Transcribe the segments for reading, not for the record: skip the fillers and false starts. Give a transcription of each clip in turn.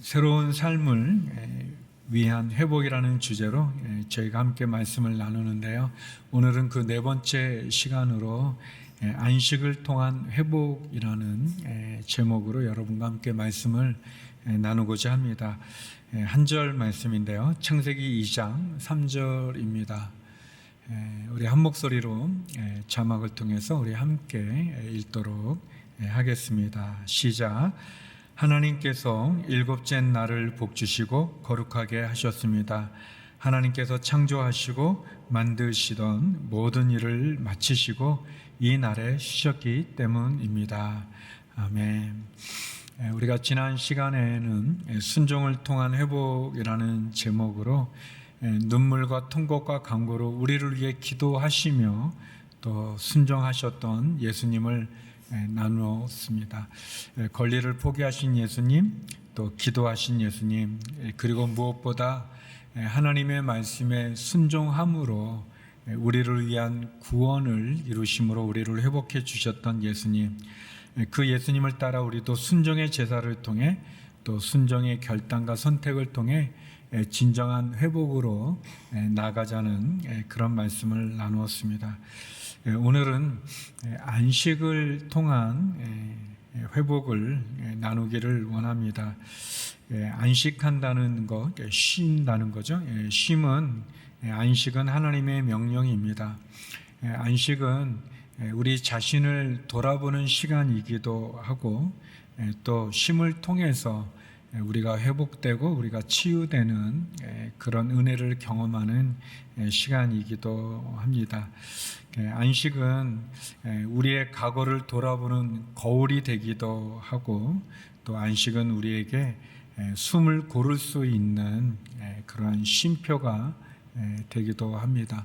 새로운 삶을 위한 회복이라는 주제로 저희가 함께 말씀을 나누는데요. 오늘은 그 네 번째 시간으로 안식을 통한 회복이라는 제목으로 여러분과 함께 말씀을 나누고자 합니다. 한 절 말씀인데요. 창세기 2장 3절입니다. 우리 한 목소리로 자막을 통해서 우리 함께 읽도록 하겠습니다. 시작. 하나님께서 일곱째 날을 복주시고 거룩하게 하셨습니다. 하나님께서 창조하시고 만드시던 모든 일을 마치시고 이 날에 쉬셨기 때문입니다. 아멘. 우리가 지난 시간에는 순종을 통한 회복이라는 제목으로 눈물과 통곡과 간구로 우리를 위해 기도하시며 또 순종하셨던 예수님을 나누었습니다. 권리를 포기하신 예수님, 또 기도하신 예수님, 그리고 무엇보다 하나님의 말씀에 순종함으로 우리를 위한 구원을 이루심으로 우리를 회복해 주셨던 예수님, 그 예수님을 따라 우리도 순종의 제사를 통해 또 순종의 결단과 선택을 통해 진정한 회복으로 나아가자는 그런 말씀을 나누었습니다. 오늘은 안식을 통한 회복을 나누기를 원합니다. 안식한다는 것, 쉰다는 거죠. 안식은 하나님의 명령입니다. 안식은 우리 자신을 돌아보는 시간이기도 하고 또 쉼을 통해서 우리가 회복되고 우리가 치유되는 그런 은혜를 경험하는 시간이기도 합니다. 안식은 우리의 과거를 돌아보는 거울이 되기도 하고 또 안식은 우리에게 숨을 고를 수 있는 그러한 쉼표가 되기도 합니다.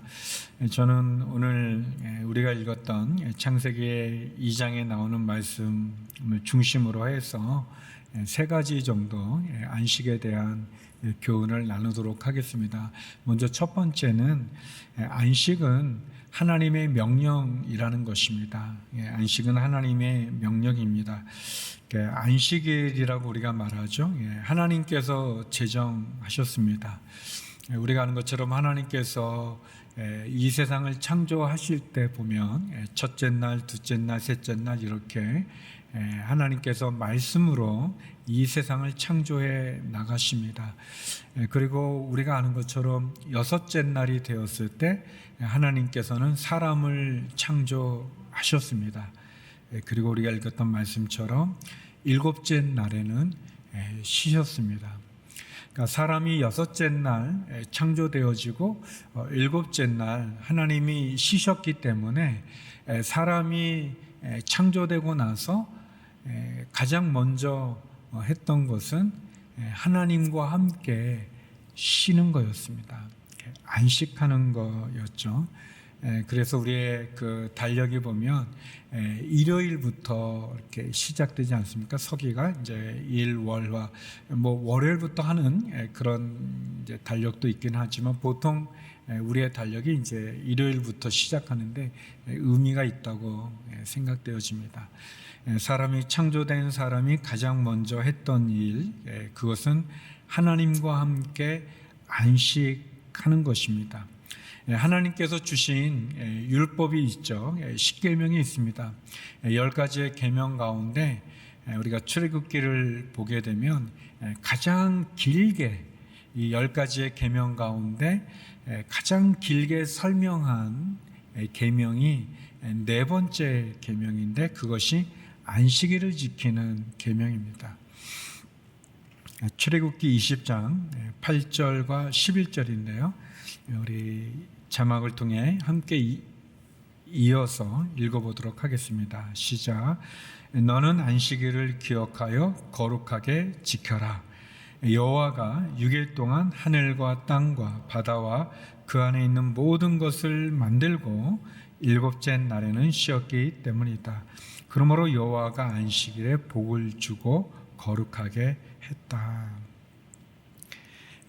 저는 오늘 우리가 읽었던 창세기 2장에 나오는 말씀을 중심으로 해서 세 가지 정도 안식에 대한 교훈을 나누도록 하겠습니다. 먼저 첫 번째는 안식은 하나님의 명령이라는 것입니다. 안식은 하나님의 명령입니다. 안식일이라고 우리가 말하죠. 하나님께서 제정하셨습니다. 우리가 아는 것처럼 하나님께서 이 세상을 창조하실 때 보면 첫째 날, 둘째 날, 셋째 날 이렇게 하나님께서 말씀으로 이 세상을 창조해 나가십니다. 그리고 우리가 아는 것처럼 여섯째 날이 되었을 때 하나님께서는 사람을 창조하셨습니다. 그리고 우리가 읽었던 말씀처럼 일곱째 날에는 쉬셨습니다. 그러니까 사람이 여섯째 날 창조되어지고 일곱째 날 하나님이 쉬셨기 때문에 사람이 창조되고 나서 가장 먼저 했던 것은 하나님과 함께 쉬는 거였습니다. 안식하는 거였죠. 그래서 우리의 그 달력이 보면 일요일부터 이렇게 시작되지 않습니까? 서기가 이제 일, 월, 화, 월요일부터 하는 그런 이제 달력도 있긴 하지만 보통 우리의 달력이 이제 일요일부터 시작하는데 의미가 있다고 생각되어집니다. 사람이 창조된 사람이 가장 먼저 했던 일, 그것은 하나님과 함께 안식하는 것입니다. 하나님께서 주신 율법이 있죠. 십계명이 있습니다. 10가지의 계명 가운데 우리가 출애굽기를 보게 되면 가장 길게 이 10가지의 계명 가운데 가장 길게 설명한 계명이 네 번째 계명인데 그것이 안식일을 지키는 계명입니다. 출애굽기 20장 8절과 11절인데요. 우리 자막을 통해 함께 이어서 읽어보도록 하겠습니다. 시작. 너는 안식일을 기억하여 거룩하게 지켜라. 여호와가 6일 동안 하늘과 땅과 바다와 그 안에 있는 모든 것을 만들고 일곱째 날에는 쉬었기 때문이다. 그러므로 여호와가 안식일에 복을 주고 거룩하게 했다.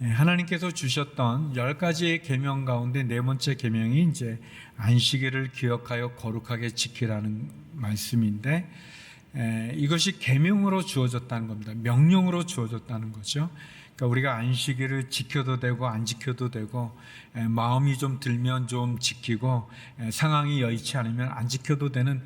하나님께서 주셨던 10가지의 계명 가운데 네 번째 계명이 이제 안식일을 기억하여 거룩하게 지키라는 말씀인데 이것이 계명으로 주어졌다는 겁니다. 명령으로 주어졌다는 거죠. 그러니까 우리가 안식일을 지켜도 되고 안 지켜도 되고, 마음이 좀 들면 좀 지키고, 상황이 여의치 않으면 안 지켜도 되는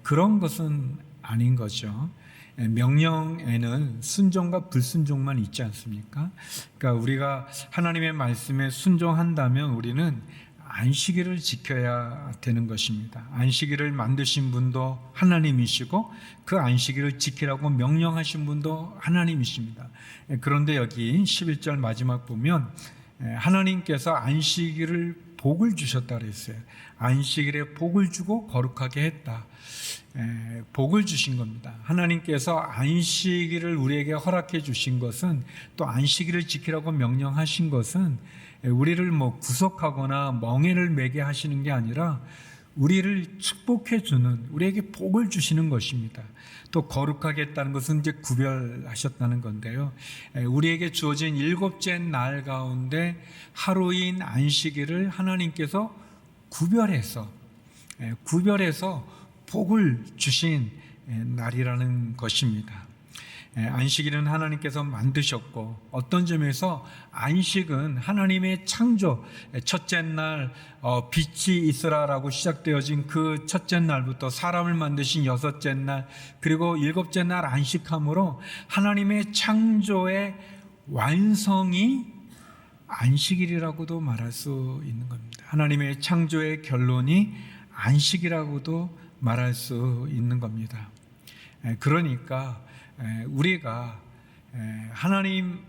그런 것은 아닌 거죠. 명령에는 순종과 불순종만 있지 않습니까? 그러니까 우리가 하나님의 말씀에 순종한다면 우리는 안식일을 지켜야 되는 것입니다. 안식일을 만드신 분도 하나님이시고 그 안식일을 지키라고 명령하신 분도 하나님이십니다. 그런데 여기 11절 마지막 보면 하나님께서 안식일을 복을 주셨다 그랬어요. 안식일에 복을 주고 거룩하게 했다. 복을 주신 겁니다. 하나님께서 안식일을 우리에게 허락해 주신 것은, 또 안식일을 지키라고 명령하신 것은 우리를 구속하거나 멍에를 매게 하시는 게 아니라 우리를 축복해 주는, 우리에게 복을 주시는 것입니다. 또 거룩하게 했다는 것은 이제 구별하셨다는 건데요. 우리에게 주어진 7째 날 가운데 하루인 안식일을 하나님께서 구별해서 복을 주신 날이라는 것입니다. 안식일은 하나님께서 만드셨고, 어떤 점에서 안식은 하나님의 창조, 첫째 날 빛이 있으라라고 시작되어진 그 첫째 날부터 사람을 만드신 여섯째 날, 그리고 7째 날 안식함으로 하나님의 창조의 완성이 안식일이라고도 말할 수 있는 겁니다. 하나님의 창조의 결론이 안식이라고도 말할 수 있는 겁니다. 그러니까 우리가 하나님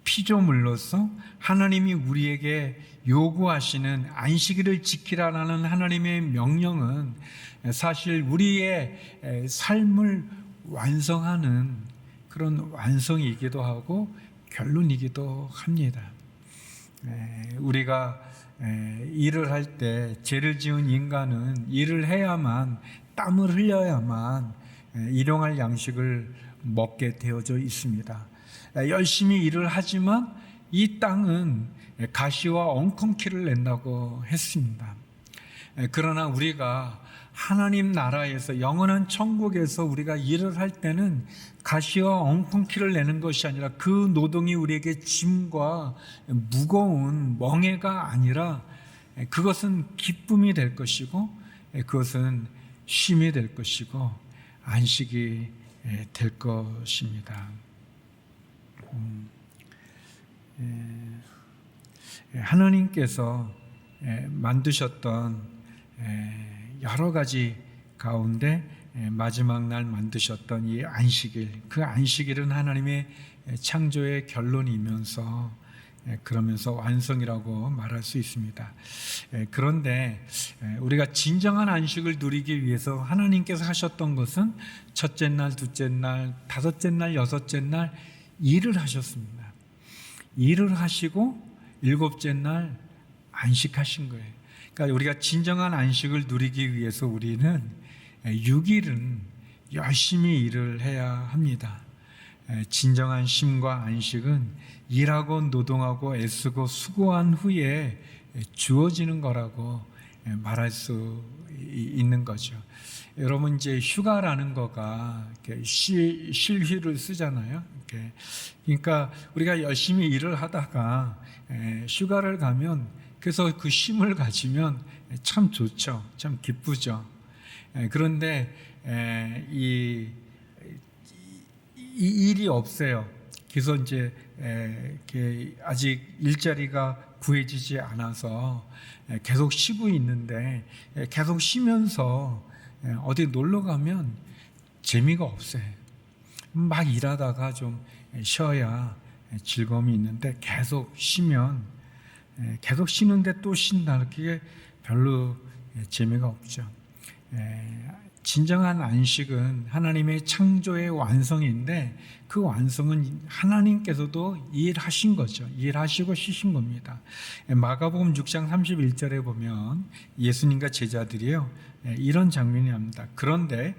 피조물로서 하나님이 우리에게 요구하시는 안식일을 지키라는 하나님의 명령은 사실 우리의 삶을 완성하는 그런 완성이기도 하고 결론이기도 합니다. 우리가 일을 할 때, 죄를 지은 인간은 일을 해야만, 땀을 흘려야만 일용할 양식을 먹게 되어져 있습니다. 열심히 일을 하지만 이 땅은 가시와 엉겅퀴를 낸다고 했습니다. 그러나 우리가 하나님 나라에서, 영원한 천국에서 우리가 일을 할 때는 가시와 엉겅퀴를 내는 것이 아니라, 그 노동이 우리에게 짐과 무거운 멍해가 아니라 그것은 기쁨이 될 것이고, 그것은 쉼이 될 것이고 안식이 될 것입니다. 하나님께서 만드셨던 여러 가지 가운데 마지막 날 만드셨던 이 안식일, 그 안식일은 하나님의 창조의 결론이면서, 그러면서 완성이라고 말할 수 있습니다. 그런데 우리가 진정한 안식을 누리기 위해서 하나님께서 하셨던 것은 첫째 날, 둘째 날, 다섯째 날, 여섯째 날 일을 하셨습니다. 일을 하시고 7째 날 안식하신 거예요. 그러니까 우리가 진정한 안식을 누리기 위해서 우리는 6일은 열심히 일을 해야 합니다. 진정한 쉼과 안식은 일하고 노동하고 애쓰고 수고한 후에 주어지는 거라고 말할 수 있는 거죠. 여러분, 이제 휴가라는 거가 쉴휴를 쓰잖아요. 그러니까 우리가 열심히 일을 하다가 휴가를 가면, 그래서 그 쉼을 가지면 참 좋죠. 참 기쁘죠. 그런데 이 일이 없어요. 그래서 이제 아직 일자리가 구해지지 않아서 계속 쉬고 있는데, 계속 쉬면서 어디 놀러 가면 재미가 없어요. 막 일하다가 좀 쉬어야 즐거움이 있는데, 계속 쉬면, 계속 쉬는데 또 쉰다, 그게 별로 재미가 없죠. 진정한 안식은 하나님의 창조의 완성인데, 그 완성은 하나님께서도 일하신 거죠. 일하시고 쉬신 겁니다. 마가복음 6장 31절에 보면 예수님과 제자들이요, 이런 장면이 납니다. 그런데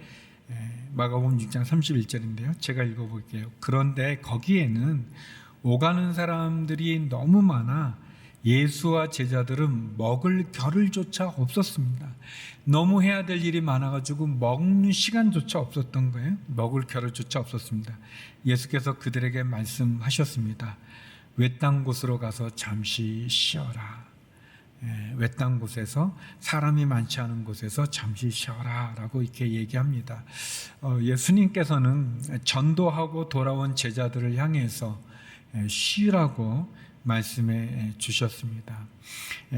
마가복음 6장 31절인데요, 제가 읽어볼게요. 그런데 거기에는 오가는 사람들이 너무 많아 예수와 제자들은 먹을 겨를조차 없었습니다. 너무 해야 될 일이 많아가지고 먹는 시간조차 없었던 거예요. 먹을 겨를조차 없었습니다. 예수께서 그들에게 말씀하셨습니다. 외딴 곳으로 가서 잠시 쉬어라. 외딴 곳에서, 사람이 많지 않은 곳에서 잠시 쉬어라 라고 이렇게 얘기합니다. 예수님께서는 전도하고 돌아온 제자들을 향해서 쉬라고 말씀해 주셨습니다.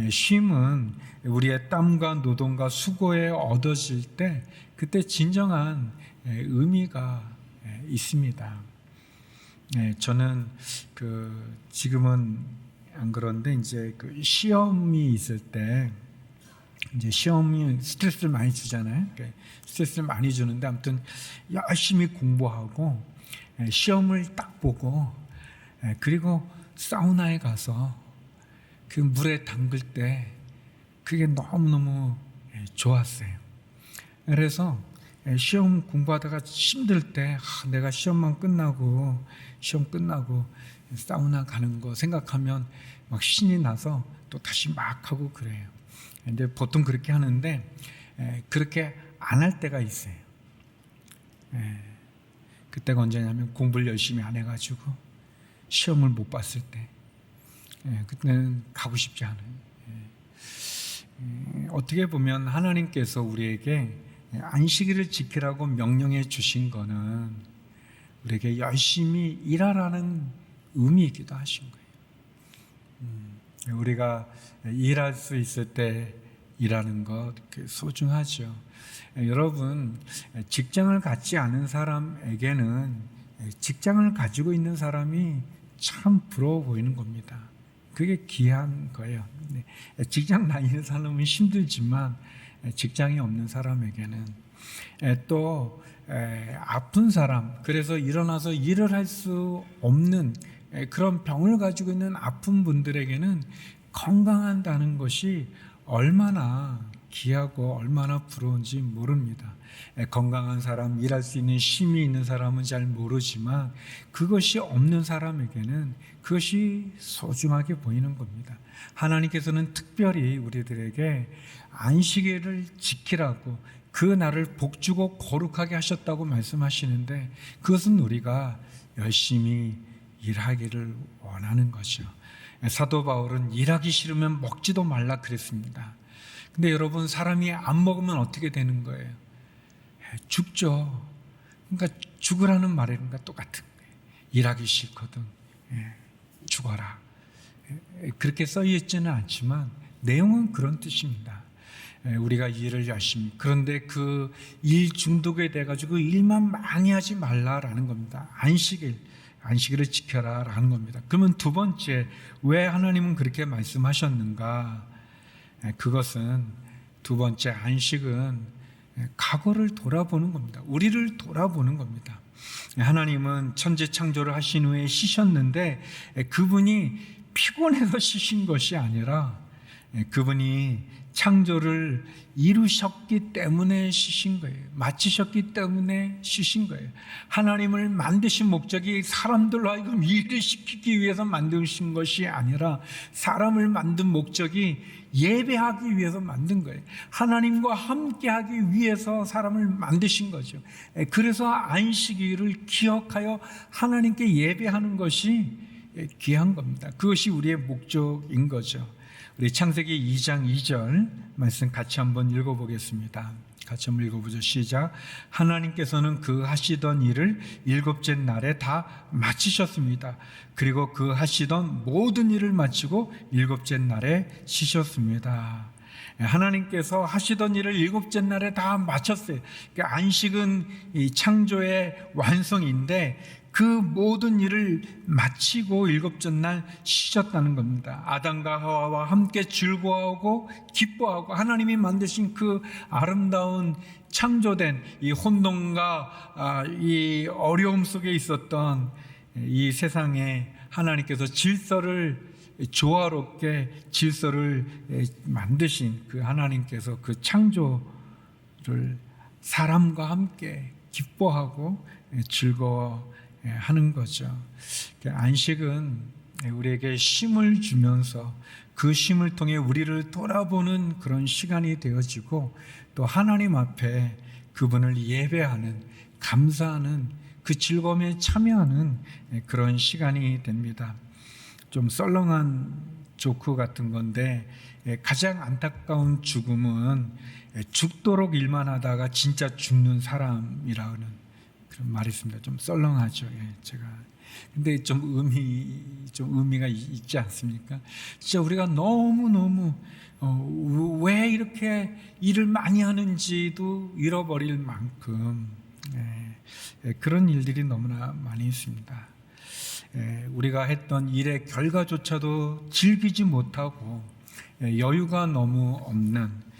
쉼은 우리의 땀과 노동과 수고에 얻어질 때 그때 진정한 의미가 있습니다. 저는 지금은 안 그런데 이제 시험이 있을 때 이제 시험이 스트레스를 많이 주잖아요. 스트레스를 많이 주는데 아무튼 열심히 공부하고 시험을 딱 보고 그리고 사우나에 가서 그 물에 담글 때 그게 너무너무 좋았어요. 그래서 시험 공부하다가 힘들 때 내가 시험 끝나고 사우나 가는 거 생각하면 막 신이 나서 또 다시 막 하고 그래요. 근데 보통 그렇게 하는데 그렇게 안 할 때가 있어요. 그때가 언제냐면 공부를 열심히 안 해가지고 시험을 못 봤을 때 그때는 가고 싶지 않아요. 어떻게 보면 하나님께서 우리에게 안식일을 지키라고 명령해 주신 거는 우리에게 열심히 일하라는 의미이기도 하신 거예요. 우리가 일할 수 있을 때 일하는 것 소중하죠. 여러분, 직장을 갖지 않은 사람에게는 직장을 가지고 있는 사람이 참 부러워 보이는 겁니다. 그게 귀한 거예요. 직장 다니는 사람은 힘들지만 직장이 없는 사람에게는 또 아픈 사람, 그래서 일어나서 일을 할 수 없는 그런 병을 가지고 있는 아픈 분들에게는 건강한다는 것이 얼마나 귀하고 얼마나 부러운지 모릅니다. 건강한 사람, 일할 수 있는 힘이 있는 사람은 잘 모르지만 그것이 없는 사람에게는 그것이 소중하게 보이는 겁니다. 하나님께서는 특별히 우리들에게 안식일을 지키라고 그 날을 복주고 거룩하게 하셨다고 말씀하시는데 그것은 우리가 열심히 일하기를 원하는 거죠. 사도 바울은 일하기 싫으면 먹지도 말라 그랬습니다. 근데 여러분, 사람이 안 먹으면 어떻게 되는 거예요? 죽죠. 그러니까 죽으라는 말이랑 똑같은 거예요. 일하기 싫거든 죽어라. 그렇게 써있지는 않지만 내용은 그런 뜻입니다. 우리가 일을 열심히, 그런데 그 일 중독에 돼 가지고 일만 많이 하지 말라라는 겁니다. 안식일을 지켜라 라는 겁니다. 그러면 두 번째, 왜 하나님은 그렇게 말씀하셨는가? 그것은 두 번째, 안식은 과거를 돌아보는 겁니다. 우리를 돌아보는 겁니다. 하나님은 천지 창조를 하신 후에 쉬셨는데 그분이 피곤해서 쉬신 것이 아니라 그분이 창조를 이루셨기 때문에 쉬신 거예요. 마치셨기 때문에 쉬신 거예요. 하나님을 만드신 목적이 사람들로 하여금 일을 시키기 위해서 만드신 것이 아니라 사람을 만든 목적이 예배하기 위해서 만든 거예요. 하나님과 함께하기 위해서 사람을 만드신 거죠. 그래서 안식일을 기억하여 하나님께 예배하는 것이 귀한 겁니다. 그것이 우리의 목적인 거죠. 우리 창세기 2장 2절 말씀 같이 한번 읽어보겠습니다. 같이 한번 읽어보죠. 시작. 하나님께서는 그 하시던 일을 일곱째 날에 다 마치셨습니다. 그리고 그 하시던 모든 일을 마치고 일곱째 날에 쉬셨습니다. 하나님께서 하시던 일을 일곱째 날에 다 마쳤어요. 그러니까 안식은 이 창조의 완성인데 그 모든 일을 마치고 일곱째 날 쉬셨다는 겁니다. 아담과 하와와 함께 즐거워하고 기뻐하고 하나님이 만드신 그 아름다운 창조된 이 혼돈과 이 어려움 속에 있었던 이 세상에 하나님께서 조화롭게 질서를 만드신 그 하나님께서 그 창조를 사람과 함께 기뻐하고 즐거워하는 거죠. 안식은 우리에게 쉼을 주면서 그 쉼을 통해 우리를 돌아보는 그런 시간이 되어지고, 또 하나님 앞에 그분을 예배하는, 감사하는, 그 즐거움에 참여하는 그런 시간이 됩니다. 좀 썰렁한 조크 같은 건데, 가장 안타까운 죽음은 죽도록 일만 하다가 진짜 죽는 사람이라는 그런 말이 있습니다. 좀 썰렁하죠. 제가. 근데 좀 의미가 있지 않습니까? 진짜 우리가 너무 왜 이렇게 일을 많이 하는지도 잃어버릴 만큼 그런 일들이 너무나 많이 있습니다. 우리가 했던 일의 결과조차도 즐기지 못하고 여유가 너무 없는,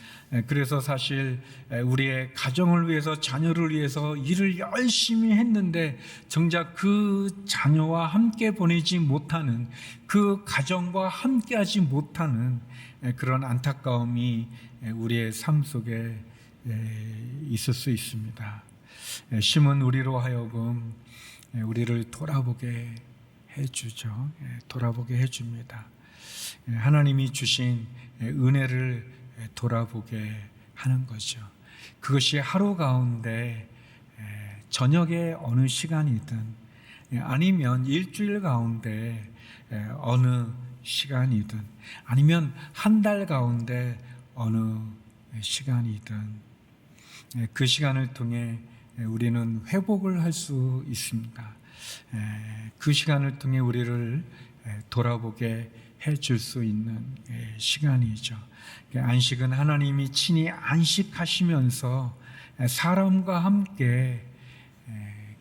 그래서 사실 우리의 가정을 위해서, 자녀를 위해서 일을 열심히 했는데 정작 그 자녀와 함께 보내지 못하는, 그 가정과 함께하지 못하는 그런 안타까움이 우리의 삶 속에 있을 수 있습니다. 쉼은 우리로 하여금 우리를 돌아보게 해주죠. 돌아보게 해줍니다. 하나님이 주신 은혜를 돌아보게 하는 거죠. 그것이 하루 가운데 저녁에 어느 시간이든, 아니면 일주일 가운데 어느 시간이든, 아니면 한 달 가운데 어느 시간이든, 그 시간을 통해 우리는 회복을 할 수 있습니다. 그 시간을 통해 우리를 돌아보게 해줄 수 있는 시간이죠. 안식은 하나님이 친히 안식하시면서 사람과 함께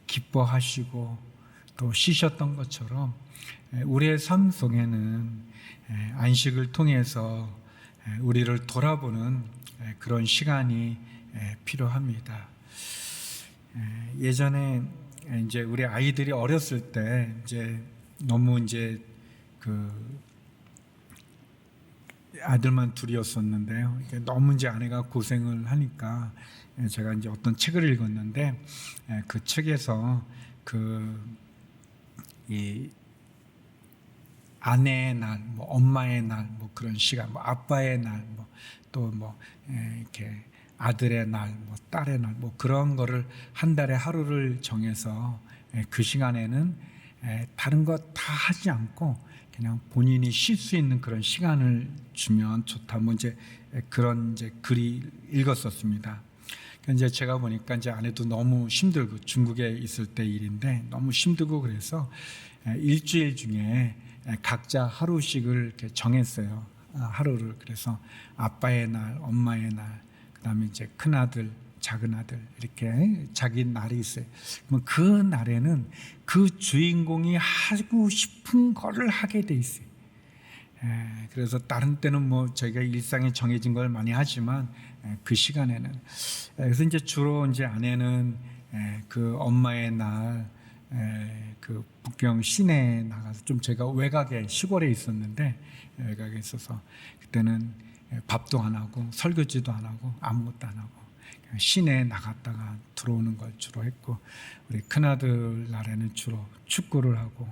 기뻐하시고 또 쉬셨던 것처럼, 우리의 삶 속에는 안식을 통해서 우리를 돌아보는 그런 시간이 필요합니다. 예전에 이제 우리 아이들이 어렸을 때 너무 그 아들만 둘이었었는데요. 너무 아내가 고생을 하니까 제가 어떤 책을 읽었는데, 그 책에서 이 아내의 날, 엄마의 날, 그런 시간, 아빠의 날, 또 이렇게 아들의 날, 딸의 날, 그런 거를 한 달에 하루를 정해서 그 시간에는 다른 거 다 하지 않고 그냥 본인이 쉴 수 있는 그런 시간을 주면 좋다. 그런 글이 읽었었습니다. 그러니까 제가 보니까 아내도 너무 힘들고, 중국에 있을 때 일인데 너무 힘들고, 그래서 일주일 중에 각자 하루씩을 이렇게 정했어요. 하루를. 그래서 아빠의 날, 엄마의 날, 그다음에 큰 아들, 작은 아들, 이렇게 자기 날이 있어요. 그러면 그 날에는 그 주인공이 하고 싶은 거를 하게 돼 있어요. 그래서 다른 때는 저희가 일상에 정해진 걸 많이 하지만 그 시간에는, 그래서 주로 아내는 그 엄마의 날, 그 북경 시내에 나가서, 좀 제가 외곽에 시골에 있었는데, 외곽에 있어서 그때는 밥도 안 하고 설거지도 안 하고 아무것도 안 하고 시내에 나갔다가 들어오는 걸 주로 했고, 우리 큰아들 날에는 주로 축구를 하고,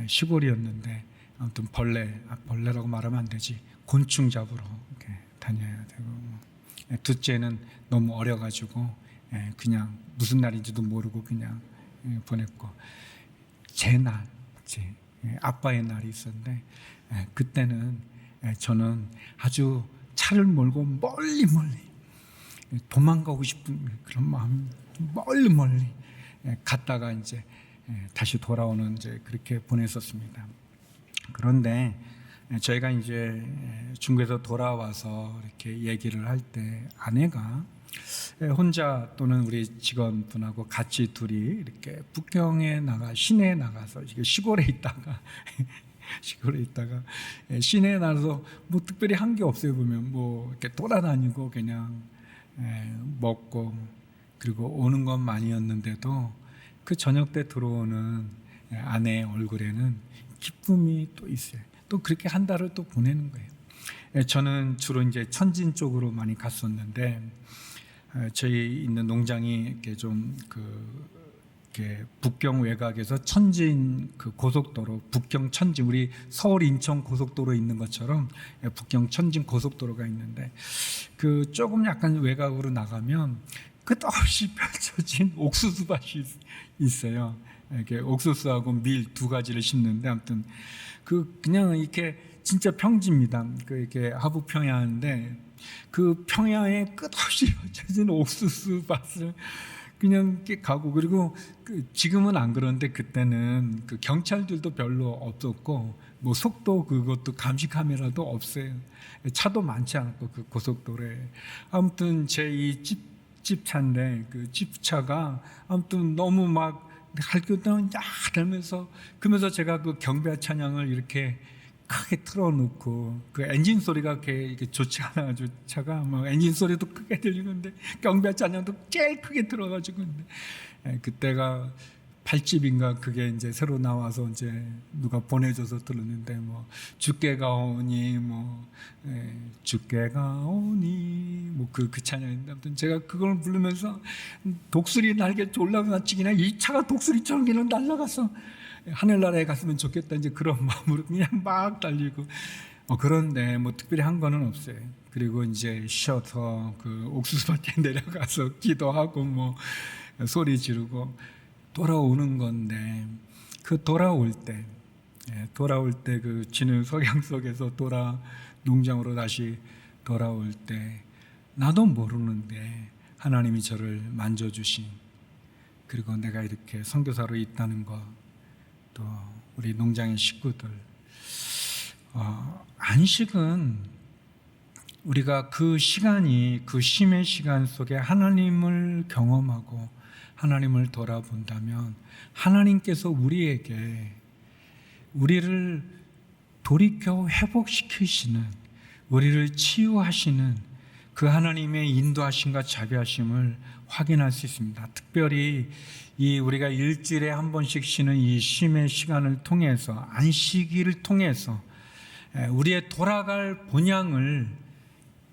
시골이었는데 아무튼 벌레라고 말하면 안 되지, 곤충 잡으러 이렇게 다녀야 되고, 둘째는 너무 어려가지고 그냥 무슨 날인지도 모르고 그냥 보냈고, 제 날, 아빠의 날이 있었는데, 그때는 저는 아주 차를 몰고 멀리 도망가고 싶은 그런 마음, 멀리 갔다가 다시 돌아오는 그렇게 보냈었습니다. 그런데 저희가 중국에서 돌아와서 이렇게 얘기를 할 때, 아내가 혼자 또는 우리 직원분하고 같이 둘이 이렇게 북경에 시내에 나가서 시골에 있다가 시내에 나가서 특별히 한 게 없어요. 보면 이렇게 돌아다니고 그냥 먹고, 그리고 오는 것만이었는데도 그 저녁 때 들어오는 아내의 얼굴에는 기쁨이 또 있어요. 또 그렇게 한 달을 또 보내는 거예요. 저는 주로 천진 쪽으로 많이 갔었는데, 저희 있는 농장이 이렇게 좀 이렇게 북경 외곽에서 천진 그 고속도로, 북경 천진, 우리 서울 인천 고속도로 있는 것처럼 북경 천진 고속도로가 있는데, 그 조금 약간 외곽으로 나가면 끝없이 펼쳐진 옥수수밭이 있어요. 이렇게 옥수수하고 밀 두 가지를 심는데, 아무튼 그냥 이렇게 진짜 평지입니다. 이렇게 하부 평야인데, 그 평야에 끝없이 펼쳐진 옥수수밭을 그냥 이렇게 가고, 그리고 지금은 안 그런데 그때는 그 경찰들도 별로 없었고, 뭐 속도 그것도 감시 카메라도 없어요. 차도 많지 않고 그 고속도로에. 아무튼 제 이 집차인데, 그 집차가 아무튼 너무 막 할 때는 야 하면서, 그러면서 제가 그 경배 찬양을 이렇게 크게 틀어놓고, 그 엔진 소리가 이렇게 좋지 않아가지고 차가 막 엔진 소리도 크게 들리는데 경배 찬양도 제일 크게 틀어가지고, 그때가 8집인가 그게 이제 새로 나와서 이제 누가 보내줘서 들었는데, 뭐 주께가 오니, 뭐 주께가 오니, 뭐 그 찬양인데, 아무튼 제가 그걸 부르면서 독수리 날개 올라가 치기나 이 차가 독수리처럼 그냥 날아가서 하늘나라에 갔으면 좋겠다, 이제 그런 마음으로 그냥 막 달리고. 그런데 뭐 특별히 한 거는 없어요. 그리고 이제 쉬어서 그 옥수수밭에 내려가서 기도하고 뭐 소리 지르고 돌아오는 건데, 그 돌아올 때 그 진흙 석양 속에서 농장으로 다시 돌아올 때, 나도 모르는데 하나님이 저를 만져주신, 그리고 내가 이렇게 선교사로 있다는 것, 또 우리 농장의 식구들, 안식은 우리가 그 시간이, 그 쉼의 시간 속에 하나님을 경험하고 하나님을 돌아본다면, 하나님께서 우리를 돌이켜 회복시키시는, 우리를 치유하시는 그 하나님의 인도하심과 자비하심을 확인할 수 있습니다. 특별히 우리가 일주일에 한 번씩 쉬는 이 쉼의 시간을 통해서, 안식일을 통해서 우리의 돌아갈 본향을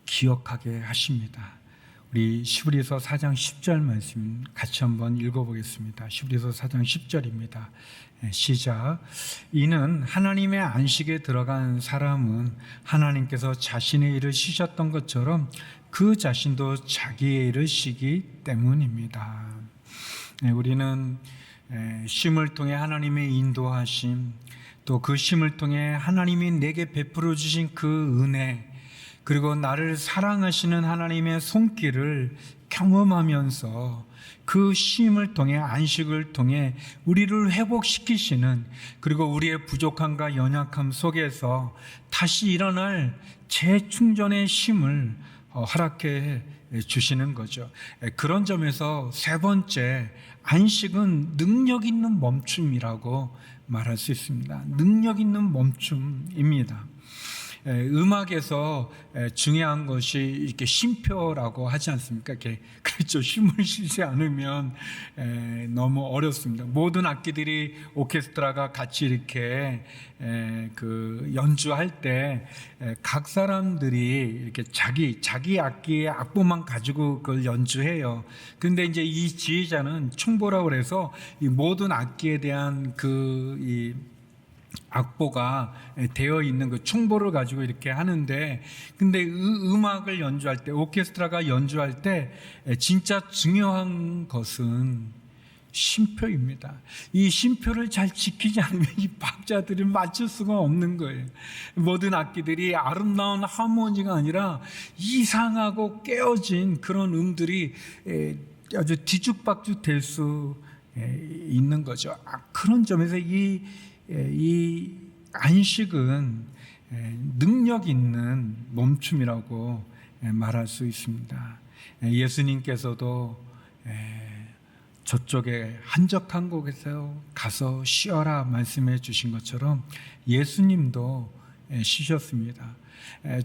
기억하게 하십니다. 우리 시브리서 4장 10절 말씀 같이 한번 읽어보겠습니다. 시브리서 4장 10절입니다. 시작. 이는 하나님의 안식에 들어간 사람은 하나님께서 자신의 일을 쉬셨던 것처럼 그 자신도 자기의 일을 쉬기 때문입니다. 우리는 쉼을 통해 하나님의 인도하심, 또 그 쉼을 통해 하나님이 내게 베풀어 주신 그 은혜, 그리고 나를 사랑하시는 하나님의 손길을 경험하면서 그 쉼을 통해, 안식을 통해 우리를 회복시키시는, 그리고 우리의 부족함과 연약함 속에서 다시 일어날 재충전의 쉼을 허락해 주시는 거죠. 그런 점에서 세 번째, 안식은 능력 있는 멈춤이라고 말할 수 있습니다. 능력 있는 멈춤입니다. 음악에서 중요한 것이 이렇게 쉼표라고 하지 않습니까? 그렇죠. 쉼을 쉬지 않으면 너무 어렵습니다. 모든 악기들이, 오케스트라가 같이 이렇게 그 연주할 때 각 사람들이 이렇게 자기 악기의 악보만 가지고 그걸 연주해요. 그런데 이제 이 지휘자는 충보라고 그래서 이 모든 악기에 대한 이 악보가 되어 있는 그 충보를 가지고 이렇게 하는데, 근데 음악을 연주할 때, 오케스트라가 연주할 때 진짜 중요한 것은 쉼표입니다. 이 쉼표를 잘 지키지 않으면 이 박자들을 맞출 수가 없는 거예요. 모든 악기들이 아름다운 하모니가 아니라 이상하고 깨어진 그런 음들이 아주 뒤죽박죽 될 수 있는 거죠. 그런 점에서 이 안식은 능력 있는 멈춤이라고 말할 수 있습니다. 예수님께서도 저쪽에 한적한 곳에서 가서 쉬어라 말씀해 주신 것처럼 예수님도 쉬셨습니다.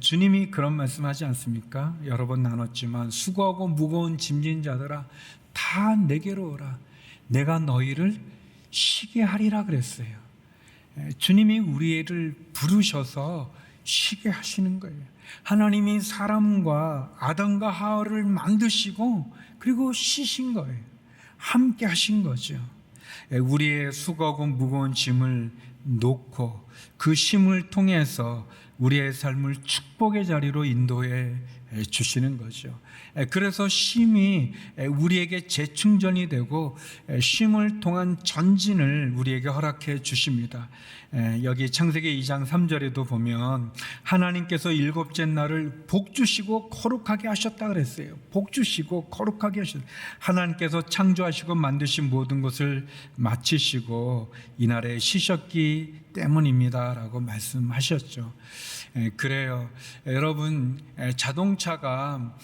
주님이 그런 말씀하지 않습니까? 여러 번 나눴지만, 수고하고 무거운 짐진 자들아 다 내게로 오라, 내가 너희를 쉬게 하리라 그랬어요. 주님이 우리를 부르셔서 쉬게 하시는 거예요. 하나님이 사람과 아담과 하와를 만드시고 그리고 쉬신 거예요. 함께 하신 거죠. 우리의 수고하고 무거운 짐을 놓고 그 힘을 통해서 우리의 삶을 축복의 자리로 인도해 주시는 거죠. 그래서 쉼이 우리에게 재충전이 되고 쉼을 통한 전진을 우리에게 허락해 주십니다. 여기 창세기 2장 3절에도 보면 하나님께서 일곱째 날을 복주시고 거룩하게 하셨다 그랬어요. 복주시고 거룩하게 하셨다. 하나님께서 창조하시고 만드신 모든 것을 마치시고 이날에 쉬셨기 때문입니다 라고 말씀하셨죠. 그래요. 여러분, 자동차가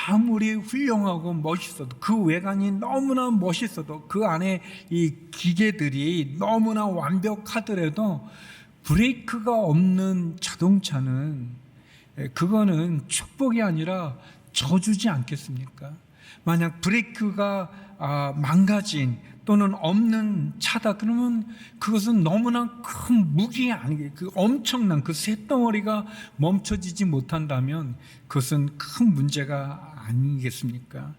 아무리 훌륭하고 멋있어도, 그 외관이 너무나 멋있어도, 그 안에 이 기계들이 너무나 완벽하더라도 브레이크가 없는 자동차는, 그거는 축복이 아니라 저주지 않겠습니까? 만약 브레이크가 망가진 또는 없는 차다 그러면 그것은 너무나 큰 무기 아니게, 그 엄청난 그 쇳덩어리가 멈춰지지 못한다면 그것은 큰 문제가 아니겠습니까?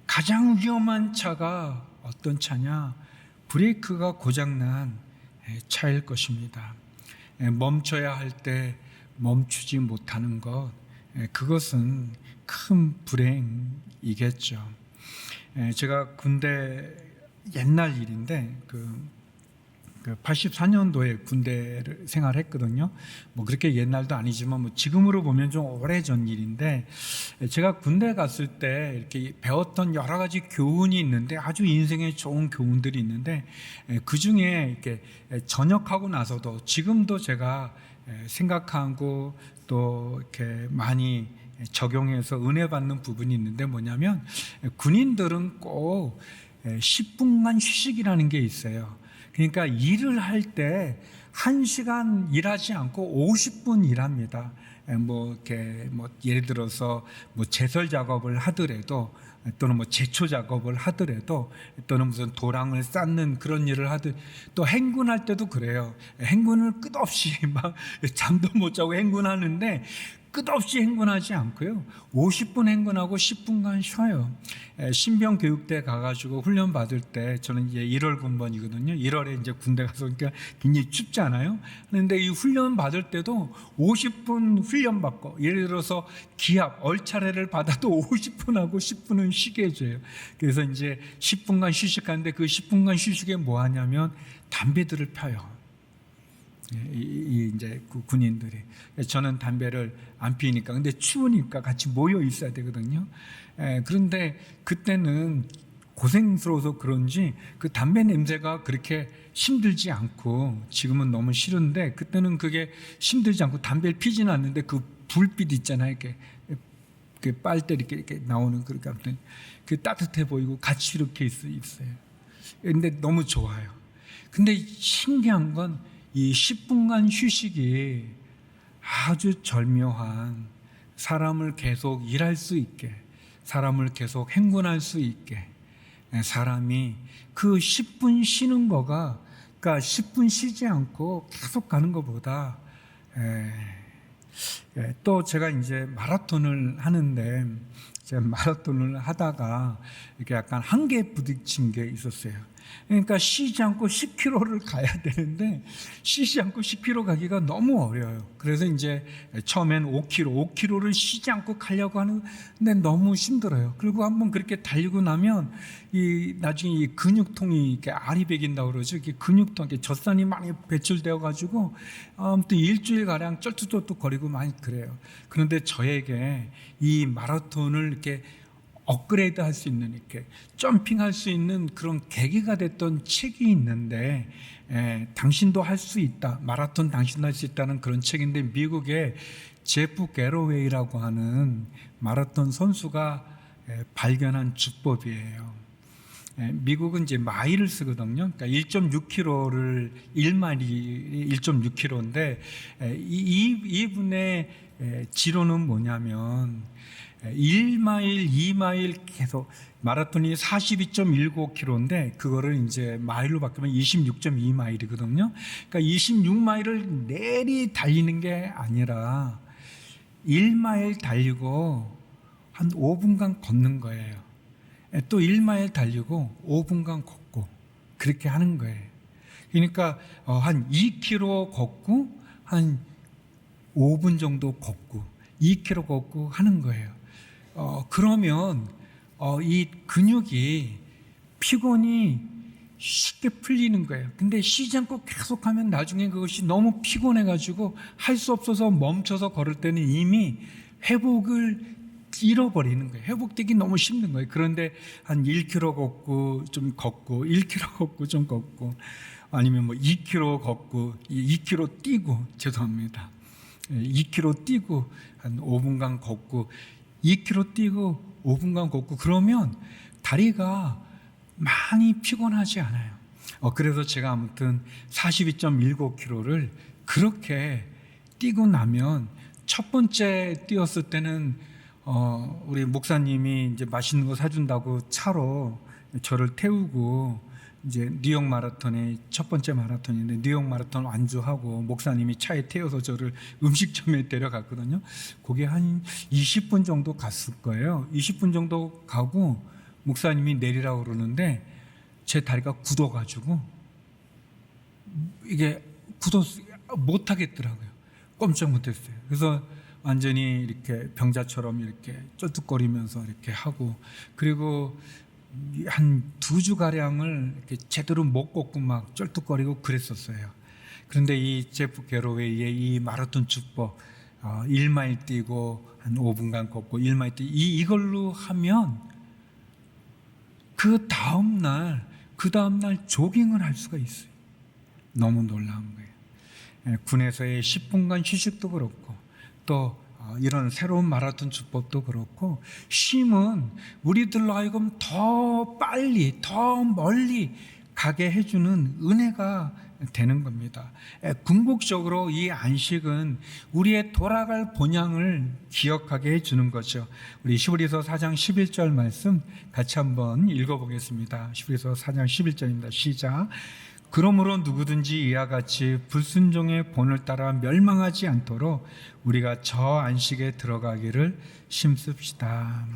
가장 위험한 차가 어떤 차냐? 브레이크가 고장난 차일 것입니다. 멈춰야 할 때 멈추지 못하는 것, 그것은 큰 불행이겠죠. 제가 군대, 옛날 일인데 84년도에 군대를 생활했거든요. 뭐 그렇게 옛날도 아니지만 뭐 지금으로 보면 좀 오래전 일인데, 제가 군대 갔을 때 이렇게 배웠던 여러 가지 교훈이 있는데, 아주 인생에 좋은 교훈들이 있는데, 그 중에 이렇게 전역하고 나서도 지금도 제가 생각하고 또 이렇게 많이 적용해서 은혜 받는 부분이 있는데, 뭐냐면 군인들은 꼭 10분간 휴식이라는 게 있어요. 그러니까 일을 할 때 1시간 일하지 않고 50분 일합니다. 예를 들어서 제설 작업을 하더라도, 또는 제초 작업을 하더라도, 또는 무슨 도랑을 쌓는 그런 일을 하든, 또 행군할 때도 그래요. 행군을 끝없이 막 잠도 못 자고 행군하는데 끝없이 행군하지 않고요, 50분 행군하고 10분간 쉬어요. 신병 교육대 가가지고 훈련 받을 때, 저는 이제 1월 군번이거든요. 1월에 이제 군대 가서, 그러니까 굉장히 춥잖아요. 그런데 이 훈련 받을 때도 50분 훈련 받고, 예를 들어서 기합, 얼차례를 받아도 50분하고 10분은 쉬게 해줘요. 그래서 이제 10분간 휴식하는데, 그 10분간 휴식에 뭐 하냐면 담배들을 펴요. 이제 군인들이. 저는 담배를 안 피우니까, 근데 추우니까 같이 모여 있어야 되거든요. 그런데 그때는 고생스러워서 그런지 그 담배 냄새가 그렇게 힘들지 않고, 지금은 너무 싫은데 그때는 그게 힘들지 않고, 담배를 피지는 않는데 그 불빛 있잖아요. 이렇게 그 빨대 이렇게 나오는, 그러니까 아무튼 그 따뜻해 보이고 같이 이렇게 있어요. 근데 너무 좋아요. 근데 신기한 건 이 10분간 휴식이 아주 절묘한, 사람을 계속 일할 수 있게, 사람을 계속 행군할 수 있게, 사람이 그 10분 쉬는 거가, 그러니까 10분 쉬지 않고 계속 가는 것보다, 또 제가 이제 마라톤을 하는데, 제가 마라톤을 하다가 이렇게 약간 한계에 부딪힌 게 있었어요. 그러니까 쉬지 않고 10km를 가야 되는데, 쉬지 않고 10km 가기가 너무 어려워요. 그래서 이제 처음엔 5km를 쉬지 않고 가려고 하는데 너무 힘들어요. 그리고 한번 그렇게 달리고 나면 나중에 이 근육통이 이렇게 알이 배긴다고 그러죠. 이렇게 근육통, 이렇게 젖산이 많이 배출되어 가지고 아무튼 일주일 가량 쩔뚝쩔뚝 거리고 많이 그래요. 그런데 저에게 이 마라톤을 이렇게 업그레이드 할 수 있는, 이렇게 점핑할 수 있는 그런 계기가 됐던 책이 있는데, 당신도 할 수 있다, 마라톤 당신도 할 수 있다는 그런 책인데, 미국의 제프 게러웨이라고 하는 마라톤 선수가 발견한 주법이에요. 미국은 이제 마일을 쓰거든요. 그러니까 1.6km를 1마일이 1.6km인데, 이분의 지론은 뭐냐면 1마일, 2마일 계속, 마라톤이 42.19km인데 그거를 이제 마일로 바꾸면 26.2마일이거든요. 그러니까 26마일을 내리 달리는 게 아니라 1마일 달리고 한 5분간 걷는 거예요. 또 1마일 달리고 5분간 걷고, 그렇게 하는 거예요. 그러니까 한 2km 걷고 한 5분 정도 걷고 2km 걷고 하는 거예요. 그러면 이 근육이 피곤이 쉽게 풀리는 거예요. 근데 쉬지 않고 계속하면 나중에 그것이 너무 피곤해가지고 할 수 없어서 멈춰서 걸을 때는 이미 회복을 잃어버리는 거예요. 회복되기 너무 힘든 거예요. 그런데 한 1km 걷고 좀 걷고 1km 걷고 좀 걷고 아니면 뭐 2km 걷고 2km 뛰고 죄송합니다. 2km 뛰고 한 5분간 걷고 2km 뛰고 5분간 걷고 그러면 다리가 많이 피곤하지 않아요. 그래서 제가 아무튼 42.19km를 그렇게 뛰고 나면 첫 번째 뛰었을 때는 우리 목사님이 이제 맛있는 거 사준다고 차로 저를 태우고 이제 뉴욕 마라톤의 첫 번째 마라톤인데 뉴욕 마라톤 완주하고 목사님이 차에 태워서 저를 음식점에 데려갔거든요. 거기 한 20분 정도 갔을 거예요. 20분 정도 가고 목사님이 내리라고 그러는데 제 다리가 굳어가지고 이게 굳어서 못 하겠더라고요. 꼼짝 못했어요. 그래서 완전히 이렇게 병자처럼 이렇게 쩔뚝거리면서 이렇게 하고 그리고 한 2주가량을 이렇게 제대로 못 걷고 막 쩔뚝거리고 그랬었어요. 그런데 이 제프 게로웨이의 이 마라톤 축복 1마일 뛰고 한 5분간 걷고 1마일 뛰고 이걸로 하면 그 다음날 조깅을 할 수가 있어요. 너무 놀라운 거예요. 군에서의 10분간 휴식도 그렇고 또 이런 새로운 마라톤 주법도 그렇고 쉼은 우리들로 하여금 더 빨리 더 멀리 가게 해주는 은혜가 되는 겁니다. 궁극적으로 이 안식은 우리의 돌아갈 본향을 기억하게 해주는 거죠. 우리 히브리서 4장 11절 말씀 같이 한번 읽어보겠습니다. 히브리서 4장 11절입니다. 시작. 그러므로 누구든지 이와 같이 불순종의 본을 따라 멸망하지 않도록 우리가 저 안식에 들어가기를 힘씁시다.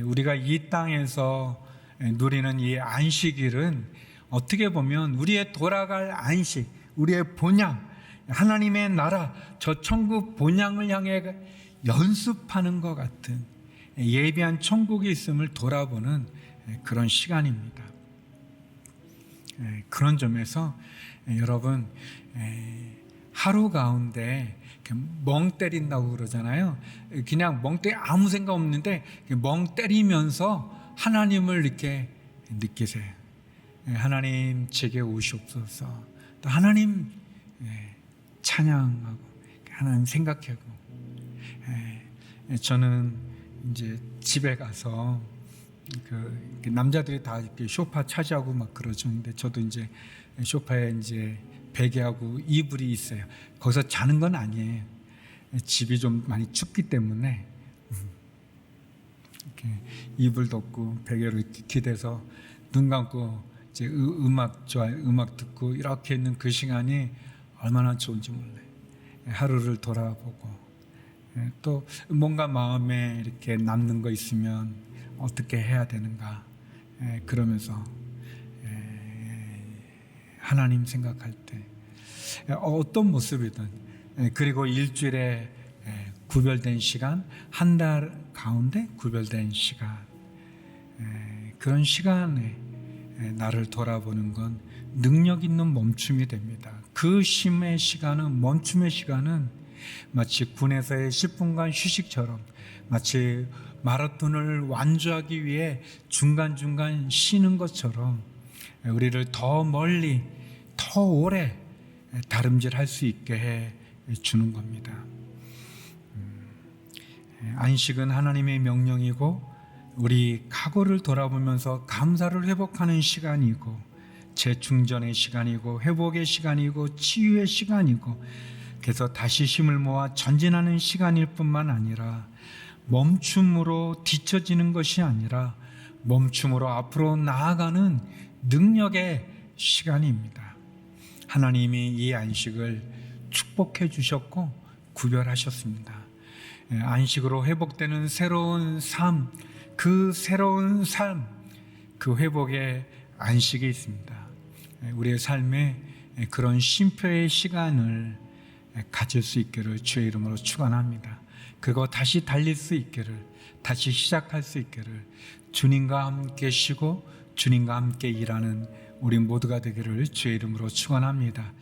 우리가 이 땅에서 누리는 이 안식일은 어떻게 보면 우리의 돌아갈 안식, 우리의 본향, 하나님의 나라, 저 천국 본향을 향해 연습하는 것 같은 예비한 천국이 있음을 돌아보는 그런 시간입니다. 그런 점에서 여러분 하루 가운데 멍 때린다고 그러잖아요. 그냥 아무 생각 없는데 멍 때리면서 하나님을 이렇게 느끼세요. 하나님 제게 오시옵소서. 또 하나님 찬양하고 하나님 생각하고. 저는 이제 집에 가서 그 남자들이 다 이렇게 소파 차지하고 막 그러죠. 근데 저도 이제 소파에 이제 베개하고 이불이 있어요. 거기서 자는 건 아니에요. 집이 좀 많이 춥기 때문에 이렇게 이불 덮고 베개로 이렇게 기대서 눈 감고 이제 음악 듣고 이렇게 있는 그 시간이 얼마나 좋은지 몰라요. 하루를 돌아보고 또 뭔가 마음에 이렇게 남는 거 있으면 어떻게 해야 되는가 그러면서 하나님 생각할 때 어떤 모습이든 그리고 일주일에 구별된 시간, 한 달 가운데 구별된 시간 그런 시간에 나를 돌아보는 건 능력 있는 멈춤이 됩니다. 그 쉼의 시간은 멈춤의 시간은 마치 군에서의 10분간 휴식처럼 마치 마라톤을 완주하기 위해 중간중간 쉬는 것처럼 우리를 더 멀리 더 오래 다름질할 수 있게 해 주는 겁니다. 안식은 하나님의 명령이고 우리 각오를 돌아보면서 감사를 회복하는 시간이고 재충전의 시간이고 회복의 시간이고 치유의 시간이고 그래서 다시 힘을 모아 전진하는 시간일 뿐만 아니라 멈춤으로 뒤처지는 것이 아니라 멈춤으로 앞으로 나아가는 능력의 시간입니다. 하나님이 이 안식을 축복해 주셨고 구별하셨습니다. 안식으로 회복되는 새로운 삶, 그 새로운 삶, 그 회복의 안식이 있습니다. 우리의 삶에 그런 쉼표의 시간을 가질 수 있기를 주의 이름으로 축원합니다. 그리고 다시 달릴 수 있기를, 다시 시작할 수 있기를, 주님과 함께 쉬고 주님과 함께 일하는 우리 모두가 되기를 주의 이름으로 축원합니다.